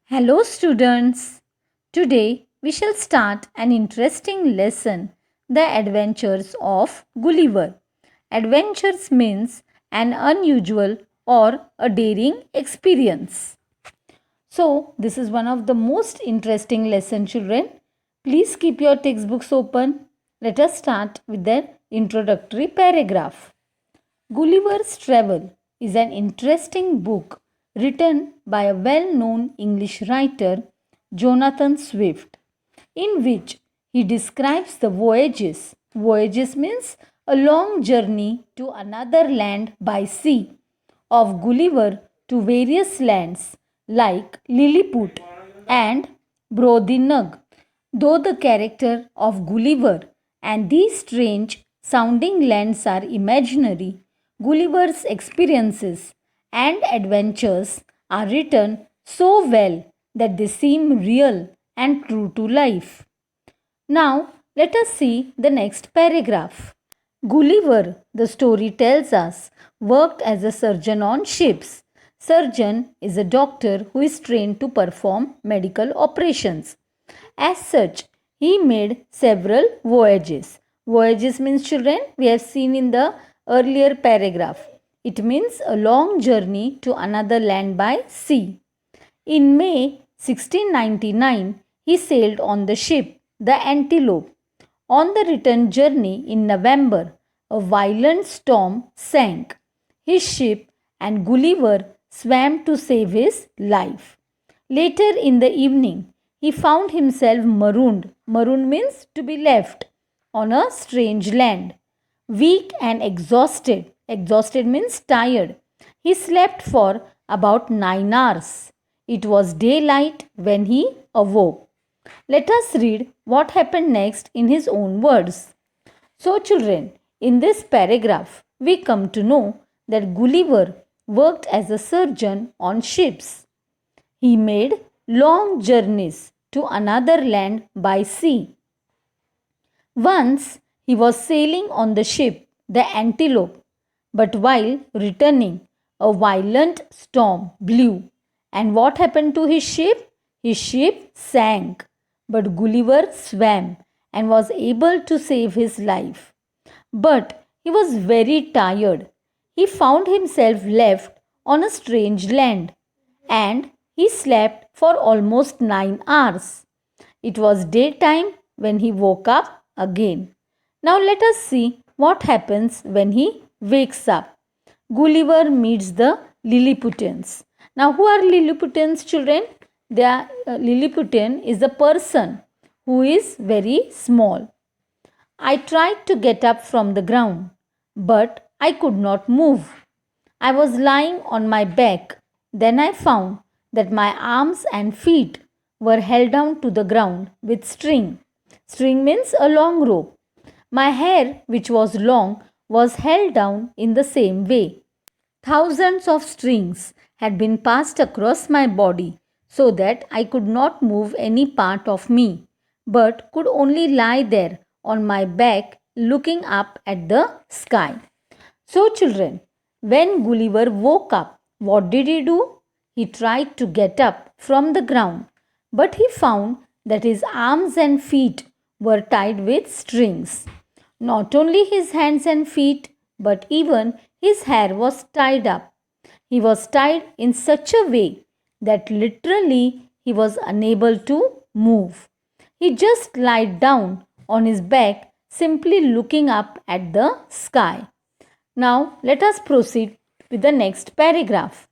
Hello, students. Today we shall start an interesting lesson, The Adventures of Gulliver. Adventures means an unusual or a daring experience. So, this is one of the most interesting lesson, children. Please keep your textbooks open. Let us start with the introductory paragraph. Gulliver's Travel is an interesting book written by a well known English writer, Jonathan Swift, in which he describes the voyages. Voyages means a long journey to another land by sea of Gulliver to various lands like Lilliput and Brobdingnag. Though the character of Gulliver and these strange sounding lands are imaginary, Gulliver's experiences and adventures are written so well that they seem real and true to life. Now, let us see the next paragraph. Gulliver, the story tells us, worked as a surgeon on ships. Surgeon is a doctor who is trained to perform medical operations. As such, he made several voyages. Voyages means, children, we have seen in the earlier paragraph. It means a long journey to another land by sea. In May 1699, he sailed on the ship, the Antelope. On the return journey in November, a violent storm sank his ship and Gulliver swam to save his life. Later in the evening, he found himself marooned. Marooned means to be left on a strange land. Weak and exhausted. Exhausted means tired. He slept for about 9 hours. It was daylight when he awoke. Let us read what happened next in his own words. So, children, in this paragraph, we come to know that Gulliver worked as a surgeon on ships. He made long journeys to another land by sea. Once he was sailing on the ship, the Antelope, but while returning, a violent storm blew. And what happened to his ship? His ship sank, but Gulliver swam and was able to save his life. But he was very tired. He found himself left on a strange land and he slept for almost 9 hours. It was daytime when he woke up again. Now let us see what happens when he wakes up. Gulliver meets the Lilliputians. Now, who are Lilliputians, children? Lilliputian is a person who is very small. I tried to get up from the ground, but I could not move. I was lying on my back. Then I found that my arms and feet were held down to the ground with string. String means a long rope. My hair, which was long, was held down in the same way. Thousands of strings had been passed across my body so that I could not move any part of me, but could only lie there on my back looking up at the sky. So, children, when Gulliver woke up, what did he do? He tried to get up from the ground, but he found that his arms and feet were tied with strings. Not only his hands and feet, but even his hair was tied up. He was tied in such a way that literally he was unable to move. He just lied down on his back, simply looking up at the sky. Now, let us proceed with the next paragraph.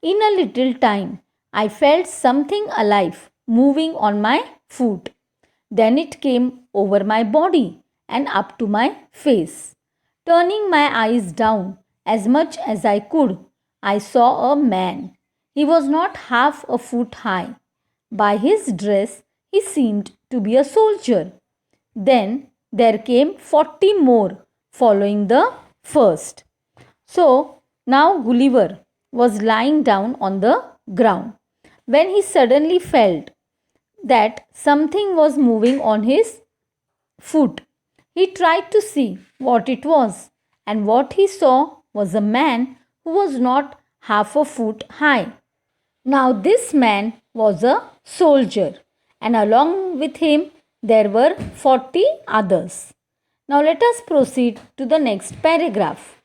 In a little time, I felt something alive moving on my foot. Then it came over my body and up to my face. Turning my eyes down as much as I could, I saw a man. He was not half a foot high. By his dress, he seemed to be a soldier. Then there came 40 more following the first. So now Gulliver was lying down on the ground when he suddenly felt that something was moving on his foot. He tried to see what it was, and what he saw was a man who was not half a foot high. Now, this man was a soldier, and along with him there were 40 others. Now let us proceed to the next paragraph.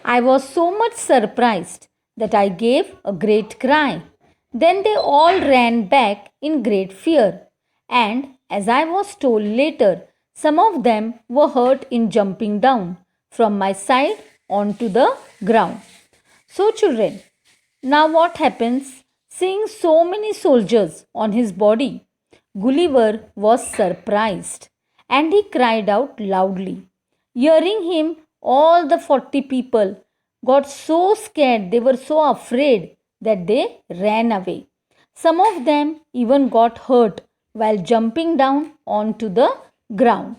I was so much surprised that I gave a great cry. Then they all ran back in great fear, and as I was told later, some of them were hurt in jumping down from my side onto the ground. So, children, now what happens? Seeing so many soldiers on his body, Gulliver was surprised and he cried out loudly. Hearing him, all the 40 people got so scared, they were so afraid that they ran away. Some of them even got hurt while jumping down onto the ground.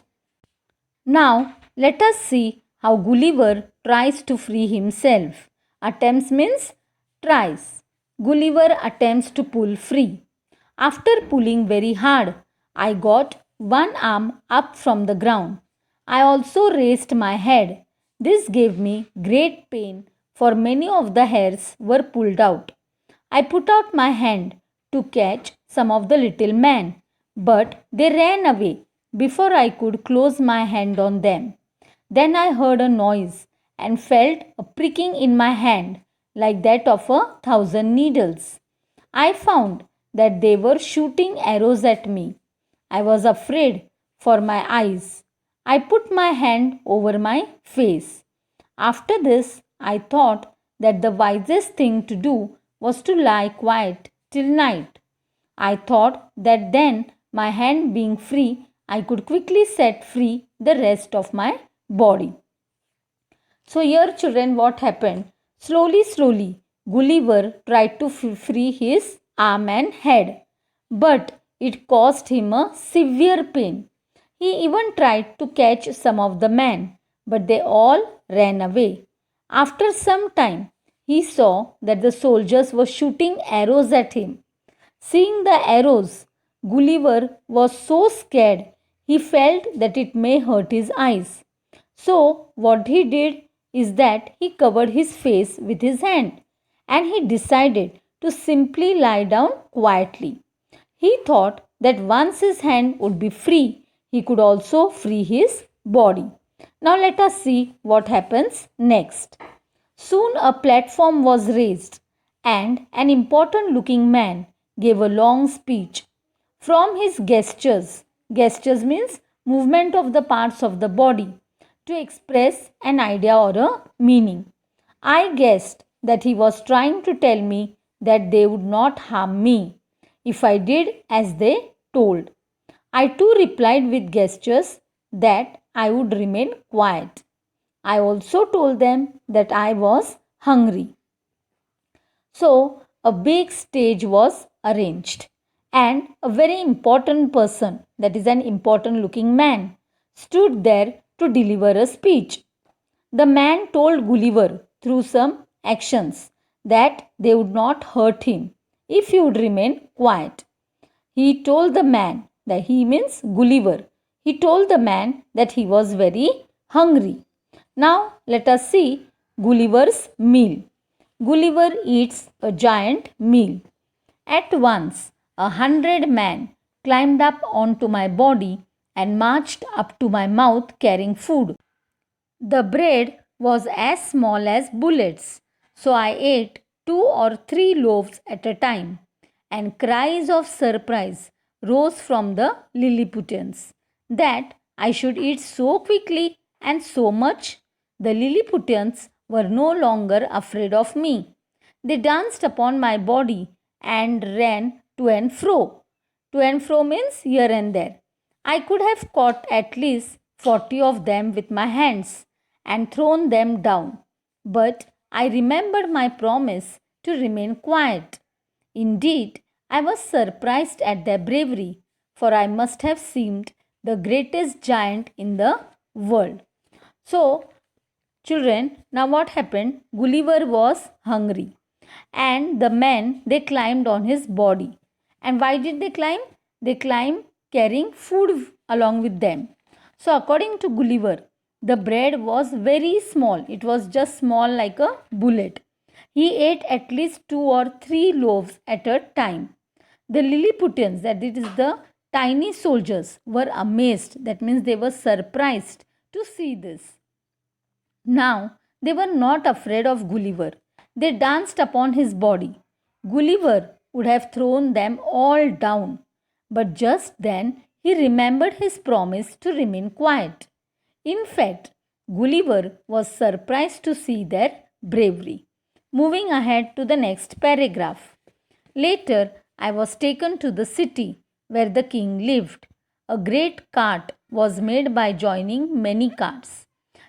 Now, let us see how Gulliver tries to free himself. Attempts means tries. Gulliver attempts to pull free. After pulling very hard, I got one arm up from the ground. I also raised my head. This gave me great pain, for many of the hairs were pulled out. I put out my hand to catch some of the little men, but they ran away before I could close my hand on them. Then I heard a noise and felt a pricking in my hand like that of 1,000 needles. I found that they were shooting arrows at me. I was afraid for my eyes. I put my hand over my face. After this, I thought that the wisest thing to do was to lie quiet till night. I thought that then, my hand being free, I could quickly set free the rest of my body. So, here, children, what happened? Slowly, Gulliver tried to free his arm and head, but it caused him a severe pain. He even tried to catch some of the men, but they all ran away. After some time, he saw that the soldiers were shooting arrows at him. Seeing the arrows, Gulliver was so scared he felt that it may hurt his eyes. So, what he did is that he covered his face with his hand and he decided to simply lie down quietly. He thought that once his hand would be free, he could also free his body. Now, let us see what happens next. Soon a platform was raised and an important looking man gave a long speech. From his gestures means movement of the parts of the body to express an idea or a meaning. I guessed that he was trying to tell me that they would not harm me if I did as they told. I too replied with gestures that I would remain quiet. I also told them that I was hungry. So, a big stage was arranged, and a very important person, that is, an important looking man, stood there to deliver a speech. The man told Gulliver through some actions that they would not hurt him if he would remain quiet. He told the man that he means Gulliver. He told the man that he was very hungry. Now let us see Gulliver's meal. Gulliver eats a giant meal. At once 100 men climbed up onto my body and marched up to my mouth carrying food. The bread was as small as bullets, so I ate 2 or 3 loaves at a time, and cries of surprise rose from the Lilliputians that I should eat so quickly and so much. The Lilliputians were no longer afraid of me. They danced upon my body and ran to and fro. To and fro means here and there. I could have caught at least 40 of them with my hands and thrown them down, but I remembered my promise to remain quiet. Indeed, I was surprised at their bravery, for I must have seemed the greatest giant in the world. So, children, now what happened? Gulliver was hungry, and the men they climbed on his body. And why did they climb? They climbed carrying food along with them. So, according to Gulliver, the bread was very small. It was just small like a bullet. He ate at least 2 or 3 loaves at a time. The Lilliputians, that it is the tiny soldiers, were amazed. That means they were surprised to see this. Now they were not afraid of Gulliver. They danced upon his body. Gulliver would have thrown them all down, but just then he remembered his promise to remain quiet. In fact, Gulliver was surprised to see their bravery. Moving ahead to the next paragraph. Later, I was taken to the city where the king lived. A great cart was made by joining many carts.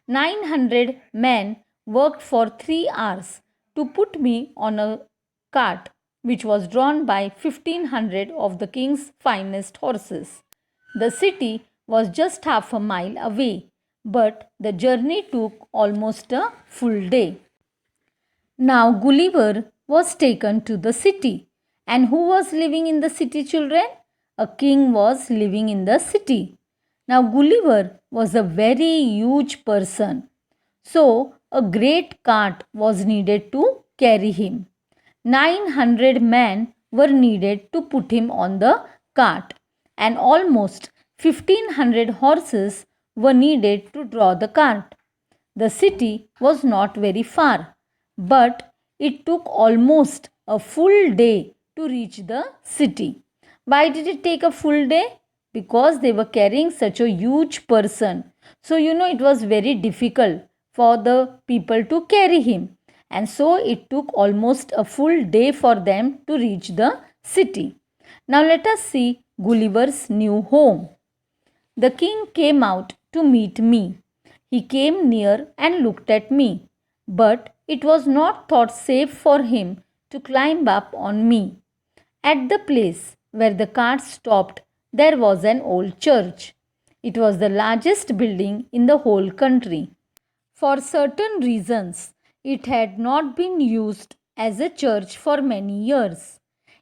900 men worked for 3 hours to put me on a cart which was drawn by 1500 of the king's finest horses. The city was just half a mile away, but the journey took almost a full day. Now Gulliver was taken to the city. And who was living in the city, children? A king was living in the city. Now Gulliver was a very huge person. So a great cart was needed to carry him. 900 men were needed to put him on the cart, and almost 1500 horses were needed to draw the cart. The city was not very far, but it took almost a full day to reach the city. Why did it take a full day? Because they were carrying such a huge person. So, it was very difficult for the people to carry him. And so, it took almost a full day for them to reach the city. Now, let us see Gulliver's new home. The king came out to meet me. He came near and looked at me, but it was not thought safe for him to climb up on me. At the place where the cart stopped, there was an old church. It was the largest building in the whole country. For certain reasons, it had not been used as a church for many years.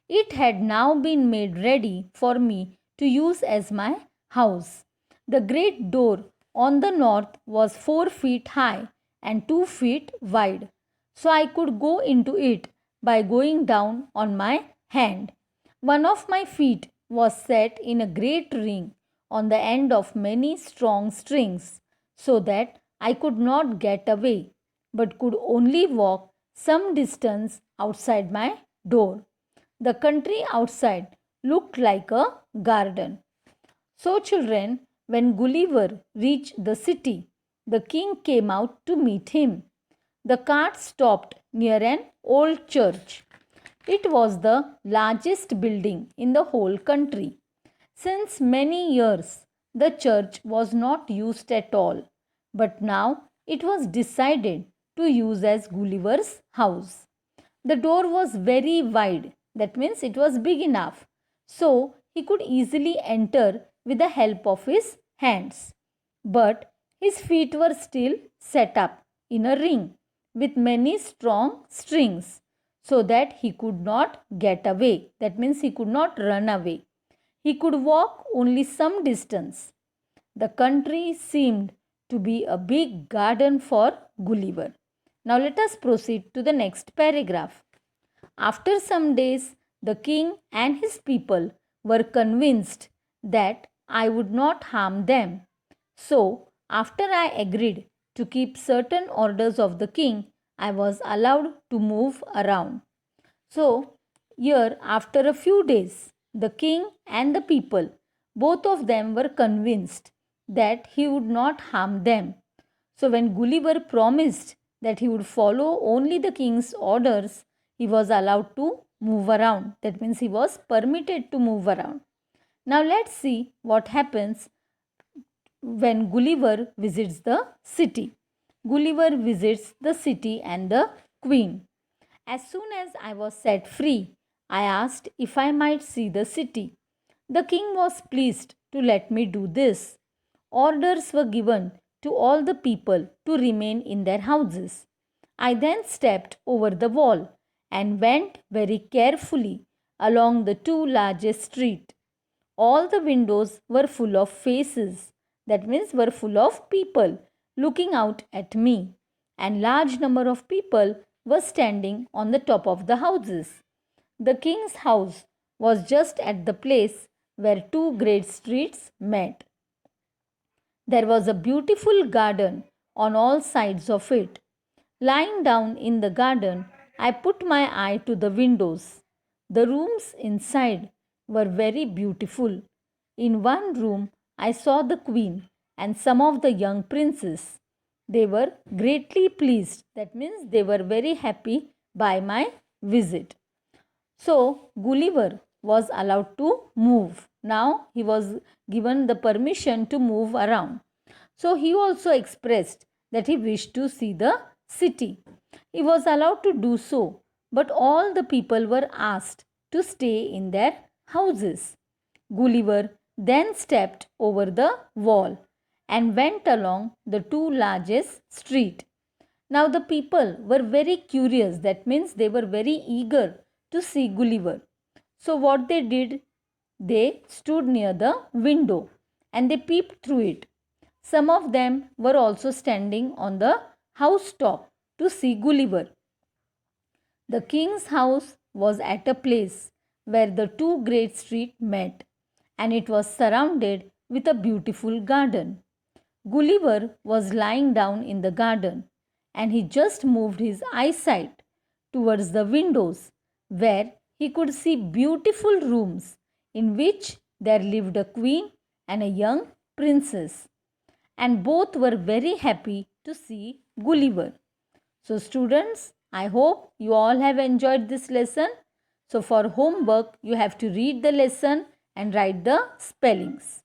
It had now been made ready for me to use as my house. The great door on the north was 4 feet high and 2 feet wide, so I could go into it by going down on my hand. One of my feet was set in a great ring on the end of many strong strings, so that I could not get away, but could only walk some distance outside my door. The country outside looked like a garden. So, children, when Gulliver reached the city, the king came out to meet him. The cart stopped near an old church. It was the largest building in the whole country. Since many years, the church was not used at all, but now it was decided to use as Gulliver's house. The door was very wide, that means it was big enough, so he could easily enter with the help of his hands. But his feet were still set up in a ring with many strong strings, so that he could not get away. That means he could not run away. He could walk only some distance. The country seemed to be a big garden for Gulliver. Now let us proceed to the next paragraph. After some days, the king and his people were convinced that I would not harm them. So, after I agreed to keep certain orders of the king, I was allowed to move around. So, here, after a few days, the king and the people, both of them were convinced that he would not harm them. So, when Gulliver promised that he would follow only the king's orders, he was allowed to move around. That means he was permitted to move around. Now, let's see what happens when Gulliver visits the city. Gulliver visits the city and the queen. As soon as I was set free, I asked if I might see the city. The king was pleased to let me do this. Orders were given to all the people to remain in their houses. I then stepped over the wall and went very carefully along the two largest streets. All the windows were full of faces, that means were full of people looking out at me, and large number of people were standing on the top of the houses. The king's house was just at the place where two great streets met. There was a beautiful garden on all sides of it. Lying down in the garden, I put my eye to the windows. The rooms inside were very beautiful. In one room, I saw the queen and some of the young princes. They were greatly pleased. That means they were very happy by my visit. So Gulliver was allowed to move. Now he was given the permission to move around. So he also expressed that he wished to see the city. He was allowed to do so, but all the people were asked to stay in their houses. Gulliver then stepped over the wall and went along the two largest street. Now the people were very curious, that means they were very eager to see Gulliver. So what they did, they stood near the window and they peeped through it. Some of them were also standing on the housetop to see Gulliver. The king's house was at a place where the two great streets met, and it was surrounded with a beautiful garden. Gulliver was lying down in the garden, and he just moved his eyesight towards the windows where he could see beautiful rooms in which there lived a queen and a young princess, and both were very happy to see Gulliver. So students, I hope you all have enjoyed this lesson. So for homework, you have to read the lesson and write the spellings.